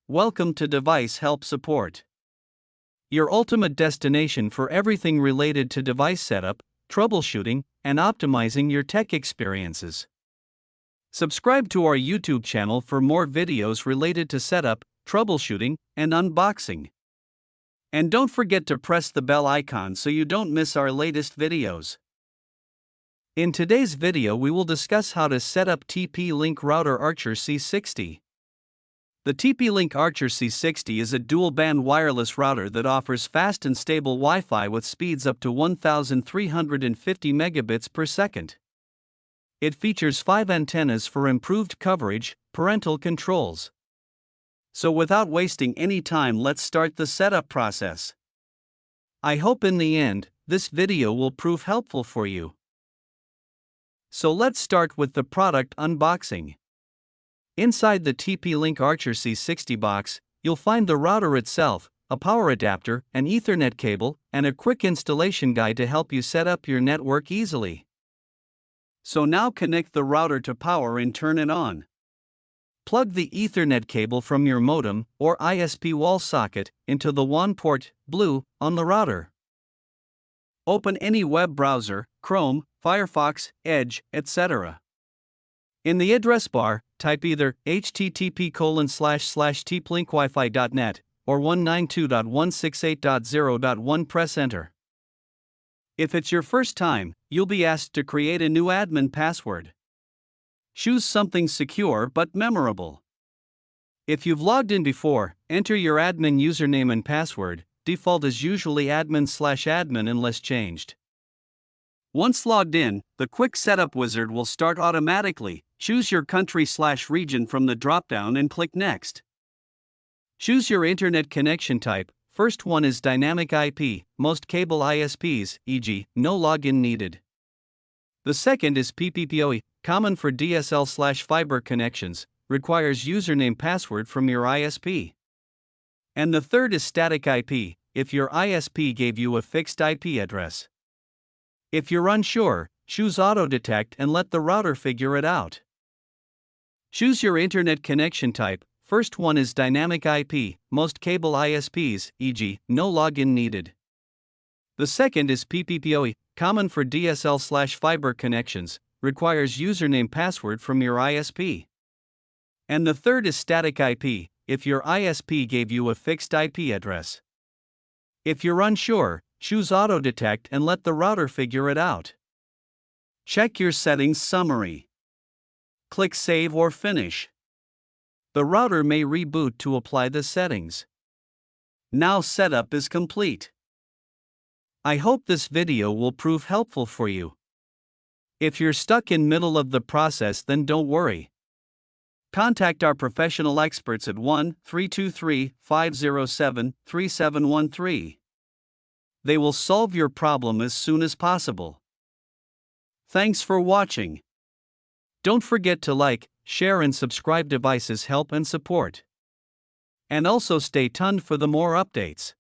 Welcome to Device Help Support, your ultimate destination for everything related to device setup, troubleshooting, and optimizing your tech experiences. Subscribe to our YouTube channel for more videos related to setup, troubleshooting, and unboxing. And don't forget to press the bell icon so you don't miss our latest videos. In today's video we will discuss how to set up TP-Link Router Archer C60. The TP-Link Archer C60 is a dual-band wireless router that offers fast and stable Wi-Fi with speeds up to 1,350 megabits per second. It features 5 antennas for improved coverage, parental controls. So without wasting any time, let's start the setup process. I hope in the end, this video will prove helpful for you. So let's start with the product unboxing. Inside the TP-Link Archer C60 box, you'll find the router itself, a power adapter, an Ethernet cable, and a quick installation guide to help you set up your network easily. So now connect the router to power and turn it on. Plug the Ethernet cable from your modem or ISP wall socket into the WAN port, blue, on the router. Open any web browser, Chrome, Firefox, Edge, etc. In the address bar, type either http://tplinkwfi.net or 192.168.0.1. Press enter. If it's your first time, you'll be asked to create a new admin password. Choose something secure but memorable. If you've logged in before, enter your admin username and password. Default is usually admin/admin unless changed. Once logged in, the quick setup wizard will start automatically. Choose your country/region from the drop-down and click Next. Choose your internet connection type. First one is dynamic IP, most cable ISPs, e.g., no login needed. The second is PPPoE, common for DSL/fiber connections, requires username password from your ISP. And the third is static IP, if your ISP gave you a fixed IP address. If you're unsure, choose Auto Detect and let the router figure it out. Choose your internet connection type. First one is dynamic IP, most cable ISPs, e.g., no login needed. The second is PPPoE, common for DSL/fiber connections, requires username password from your ISP. And the third is static IP, if your ISP gave you a fixed IP address. If you're unsure, choose Auto Detect and let the router figure it out. Check your settings summary. Click Save or Finish. The router may reboot to apply the settings. Now setup is complete. I hope this video will prove helpful for you. If you're stuck in middle of the process, then don't worry. Contact our professional experts at 1-323-507-3713. They will solve your problem as soon as possible. Thanks for watching. Don't forget to like, share and subscribe. Devices Help and Support. And also stay tuned for the more updates.